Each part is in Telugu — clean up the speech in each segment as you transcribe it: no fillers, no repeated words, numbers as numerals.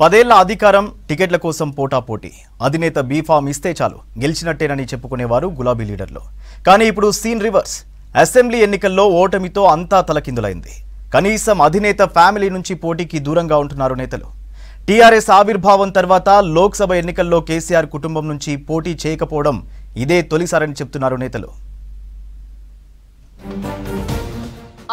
10 ఏళ్ల అధికారం టికెట్ల కోసం పోటాపోటీ అధినేత బీఫామ్ ఇస్తే చాలు గెలిచినట్టేనని చెప్పుకునేవారు గులాబీ లీడర్లు. కానీ ఇప్పుడు సీన్ రివర్స్. అసెంబ్లీ ఎన్నికల్లో ఓటమితో అంతా తలకిందులైంది. కనీసం అధినేత ఫ్యామిలీ నుంచి పోటీకి దూరంగా ఉంటున్నారు నేతలు. టీఆర్ఎస్ ఆవిర్భావం తర్వాత లోక్సభ ఎన్నికల్లో కేసీఆర్ కుటుంబం నుంచి పోటీ చేయకపోవడం ఇదే తొలిసారని చెప్తున్నారు నేతలు.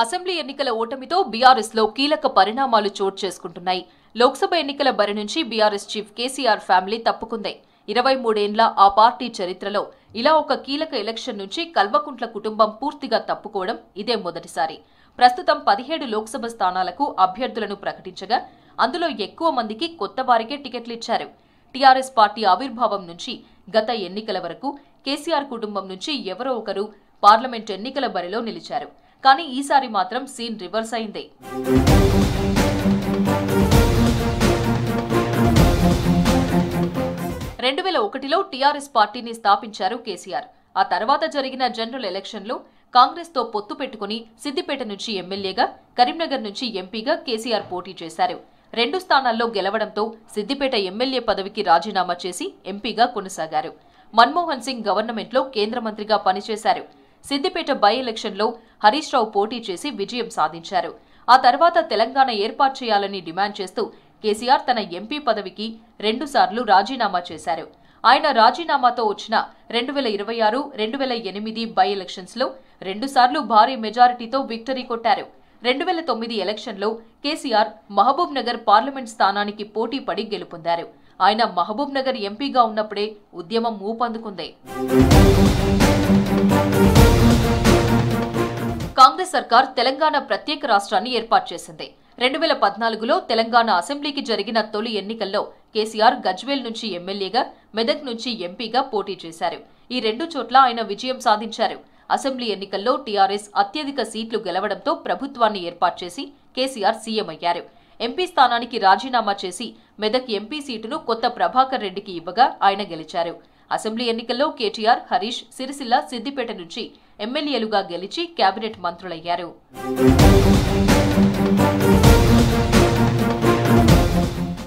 అసెంబ్లీ ఎన్నికల ఓటమితో బీఆర్ఎస్ లో కీలక పరిణామాలు చోటు చేసుకుంటున్నాయి. లోక్సభ ఎన్నికల బరి నుంచి బీఆర్ఎస్ చీఫ్ కేసీఆర్ ఫ్యామిలీ తప్పుకుంది. 23 ఏళ్ల ఆ పార్టీ చరిత్రలో ఇలా ఒక కీలక ఎలక్షన్ నుంచి కల్వకుంట్ల కుటుంబం పూర్తిగా తప్పుకోవడం ఇదే మొదటిసారి. ప్రస్తుతం 17 లోక్సభ స్థానాలకు అభ్యర్థులను ప్రకటించగా అందులో ఎక్కువ మందికి కొత్త వారికే టికెట్లు ఇచ్చారు. టీఆర్ఎస్ పార్టీ ఆవిర్భావం నుంచి గత ఎన్నికల వరకు కేసీఆర్ కుటుంబం నుంచి ఎవరో ఒకరు పార్లమెంట్ ఎన్నికల బరిలో నిలిచారు. కానీ ఈసారి మాత్రం సీన్ రివర్స్ అయింది. 2001లో టీఆర్ఎస్ పార్టీని స్థాపించారు కేసీఆర్. ఆ తర్వాత జరిగిన జనరల్ ఎలక్షన్లో కాంగ్రెస్ తో పొత్తు పెట్టుకుని సిద్దిపేట నుంచి ఎమ్మెల్యేగా, కరీంనగర్ నుంచి ఎంపీగా కేసీఆర్ పోటీ చేశారు. 2 స్థానాల్లో గెలవడంతో సిద్దిపేట ఎమ్మెల్యే పదవికి రాజీనామా చేసి ఎంపీగా కొనసాగారు. మన్మోహన్ సింగ్ గవర్నమెంట్లో కేంద్ర మంత్రిగా పనిచేశారు. సిద్దిపేట బై ఎలక్షన్లో హరీష్ రావు పోటీ చేసి విజయం సాధించారు. ఆ తర్వాత తెలంగాణ ఏర్పాటు చేయాలని డిమాండ్ చేస్తూ కేసీఆర్ తన ఎంపీ పదవికి 2 సార్లు రాజీనామా చేశారు. ఆయన రాజీనామాతో వచ్చిన 2026, 2008 బై ఎలక్షన్స్ లో 2 సార్లు భారీ మెజారిటీతో విక్టరీ కొట్టారు. 2009 ఎలక్షన్లో కేసీఆర్ మహబూబ్ నగర్ పార్లమెంట్ స్థానానికి పోటీ పడి గెలుపొందారు. ఆయన మహబూబ్ నగర్ ఎంపీగా ఉన్నప్పుడే ఉద్యమం ఊపందుకుంది. కాంగ్రెస్ సర్కార్ తెలంగాణ ప్రత్యేక రాష్ట్రాన్ని ఏర్పాటు చేసింది. 2014లో తెలంగాణ అసెంబ్లీకి జరిగిన తొలి ఎన్నికల్లో కేసీఆర్ గజ్వేల్ నుంచి ఎమ్మెల్యేగా, మెదక్ నుంచి ఎంపీగా పోటీ చేశారు. ఈ 2 చోట్ల ఆయన విజయం సాధించారు. అసెంబ్లీ ఎన్నికల్లో టీఆర్ఎస్ అత్యధిక సీట్లు గెలవడంతో ప్రభుత్వాన్ని ఏర్పాటు చేసి కేసీఆర్ సీఎం అయ్యారు. ఎంపీ స్థానానికి రాజీనామా చేసి మెదక్ ఎంపీ సీటును కొత్త ప్రభాకర్ రెడ్డికి ఇవ్వగా ఆయన గెలిచారు. అసెంబ్లీ ఎన్నికల్లో కేటీఆర్, హరీష్ సిరిసిల్ల, సిద్దిపేట నుంచి ఎమ్మెల్యేలుగా గెలిచి కేబినెట్ మంత్రులయ్యారు.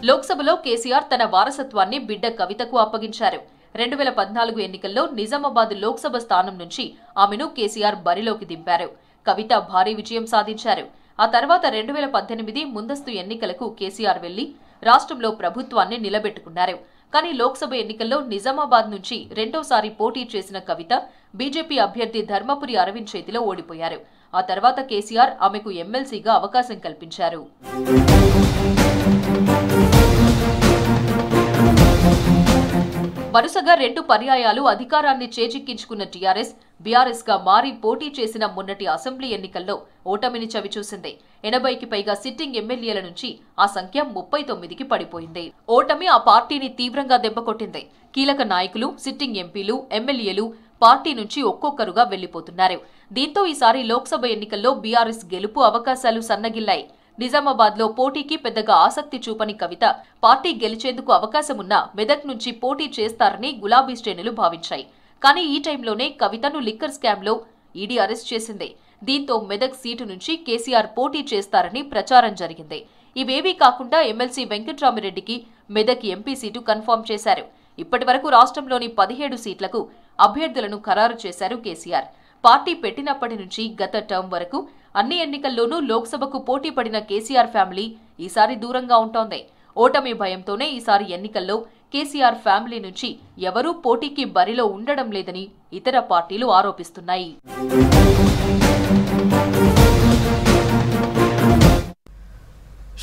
లోక్సభలో కేసీఆర్ తన వారసత్వాన్ని బిడ్డ కవితకు అప్పగించారు. 2014 ఎన్నికల్లో నిజామాబాద్ లోక్సభ స్థానం నుంచి ఆమెను కేసీఆర్ బరిలోకి దింపారు. కవిత భారీ విజయం సాధించారు. ఆ తర్వాత 2018 ముందస్తు ఎన్నికలకు కేసీఆర్ వెళ్లి రాష్ట్రంలో ప్రభుత్వాన్ని నిలబెట్టుకున్నారు. కానీ లోక్సభ ఎన్నికల్లో నిజామాబాద్ నుంచి రెండోసారి పోటీ చేసిన కవిత బీజేపీ అభ్యర్థి ధర్మపురి అరవింద్ చేతిలో ఓడిపోయారు. ఆ తర్వాత కేసీఆర్ ఆమెకు ఎమ్మెల్సీగా అవకాశం కల్పించారు. వరుసగా 2 పర్యాయాలు అధికారాన్ని చేజిక్కించుకున్న టీఆర్ఎస్ బీఆర్ఎస్ గా మారి పోటీ చేసిన మొన్నటి అసెంబ్లీ ఎన్నికల్లో ఓటమిని చవిచూసింది. 80కి పైగా సిట్టింగ్ ఎమ్మెల్యేల నుంచి ఆ సంఖ్య 39కి పడిపోయింది. ఓటమి ఆ పార్టీని తీవ్రంగా దెబ్బకొట్టింది. కీలక నాయకులు, సిట్టింగ్ ఎంపీలు, ఎమ్మెల్యేలు పార్టీ నుంచి ఒక్కొక్కరుగా వెళ్లిపోతున్నారు. దీంతో ఈసారి లోక్సభ ఎన్నికల్లో బీఆర్ఎస్ గెలుపు అవకాశాలు సన్నగిల్లాయి. నిజామాబాద్ లో పోటీకి పెద్దగా ఆసక్తి చూపని కవిత పార్టీ గెలిచేందుకు అవకాశమున్నా మెదక్ నుంచి పోటీ చేస్తారని గులాబీ శ్రేణులు భావించాయి. కానీ ఈ టైంలోనే కవితను లిక్కర్ స్కామ్ లో ఈడీ అరెస్ట్ చేసింది. దీంతో మెదక్ సీటు నుంచి కేసీఆర్ పోటీ చేస్తారని ప్రచారం జరిగింది. ఇవేవీ కాకుండా ఎమ్మెల్సీ వెంకట్రామిరెడ్డికి మెదక్ ఎంపీ సీటు కన్ఫర్మ్ చేశారు. ఇప్పటి వరకు రాష్ట్రంలోని 17 సీట్లకు అభ్యర్థులను ఖరారు చేశారు కేసీఆర్. పార్టీ పెట్టినప్పటి నుంచి గత టర్మ్ వరకు అన్ని ఎన్నికల్లోనూ లోక్సభకు పోటీ పడిన కేసీఆర్ ఫ్యామిలీ ఈసారి దూరంగా ఉంటోంది. ఓటమి భయంతోనే ఈసారి ఎన్నికల్లో కేసీఆర్ ఫ్యామిలీ నుంచి ఎవరూ పోటీకి బరిలో ఉండడం లేదని ఇతర పార్టీలు ఆరోపిస్తున్నాయి.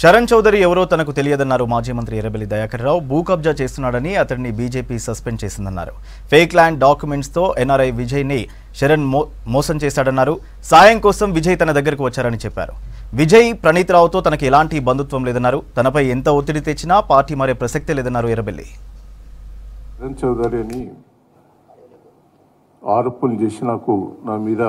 శరణ్ చౌదరి ఎవరో తనకు తెలియదన్నారు మాజీ మంత్రి ఎర్రబెల్లి దయాకర్ రావు. భూ కబ్జా చేస్తున్నాడని అతడిని బీజేపీ సస్పెండ్ చేసిందన్నారు. ఫేక్ ల్యాండ్ డాక్యుమెంట్స్తో ఎన్ఆర్ఐ విజయ్ని శరణ్ మోసం చేశాడన్నారు. సాయం కోసం విజయ్ తన దగ్గరకు వచ్చారని చెప్పారు. విజయ్ ప్రణీత్ రావుతో తనకు ఎలాంటి బంధుత్వం లేదన్నారు. తనపై ఎంత ఒత్తిడి తెచ్చినా పార్టీ మారే ప్రసక్తే లేదన్నారు ఎర్రబెల్లి. శరణ్ చౌదరి అని ఆరోపణలు చేసి నాకు నా మీద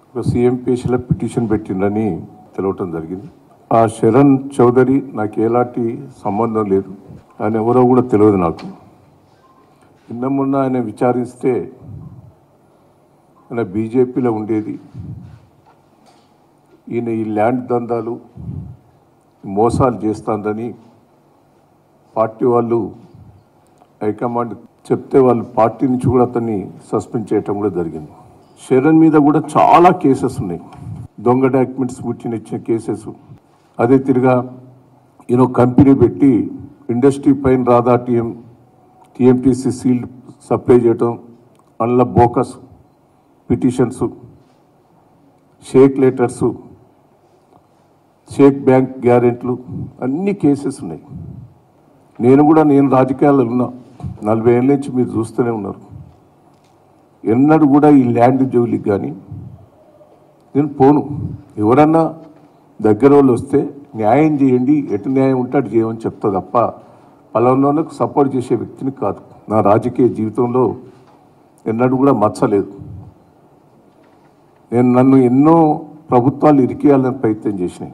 ఒక సిఎంపీఎస్లో పిటిషన్ పెట్టిందని తెలవటం జరిగింది. ఆ శరణ్ చౌదరి నాకు ఎలాంటి సంబంధం లేదు. ఆయన ఎవరో కూడా తెలియదు నాకు. నిన్న మొన్న ఆయన విచారిస్తే ఆయన బీజేపీలో ఉండేది. ఈయన ఈ ల్యాండ్ దందాలు మోసాలు చేస్తుందని పార్టీ వాళ్ళు హైకమాండ్ చెప్తే వాళ్ళు పార్టీ నుంచి కూడా అతన్ని సస్పెండ్ చేయటం కూడా జరిగింది. శరణ్ మీద కూడా చాలా కేసెస్ ఉన్నాయి, దొంగ డాక్యుమెంట్స్ ఇచ్చిన కేసెస్. అదే తిరిగా కంపెనీ పెట్టి ఇండస్ట్రీ పైన రాధా టీఎంటీసీ సీల్డ్ సప్లై చేయటం, అందులో బోకస్ పిటిషన్స్, షేక్ లెటర్స్, షేక్ బ్యాంక్ గ్యారెంట్లు అన్ని కేసెస్ ఉన్నాయి. నేను రాజకీయాల్లో ఉన్నా, 40 ఏళ్ళ నుంచి మీరు చూస్తూనే ఉన్నారు. ఎన్నడూ కూడా ఈ ల్యాండ్ జోలికి కానీ నేను పోను. ఎవరన్నా దగ్గర వాళ్ళు వస్తే న్యాయం చేయండి, ఎటు న్యాయం ఉంటే అటు చేయమని చెప్తా తప్ప పలానాలకు సపోర్ట్ చేసే వ్యక్తిని కాదు. నా రాజకీయ జీవితంలో ఎన్నడూ కూడా మచ్చలేదు. నన్ను ఎన్నో ప్రభుత్వాలు ఇరికేయాలని ప్రయత్నం చేసినాయి.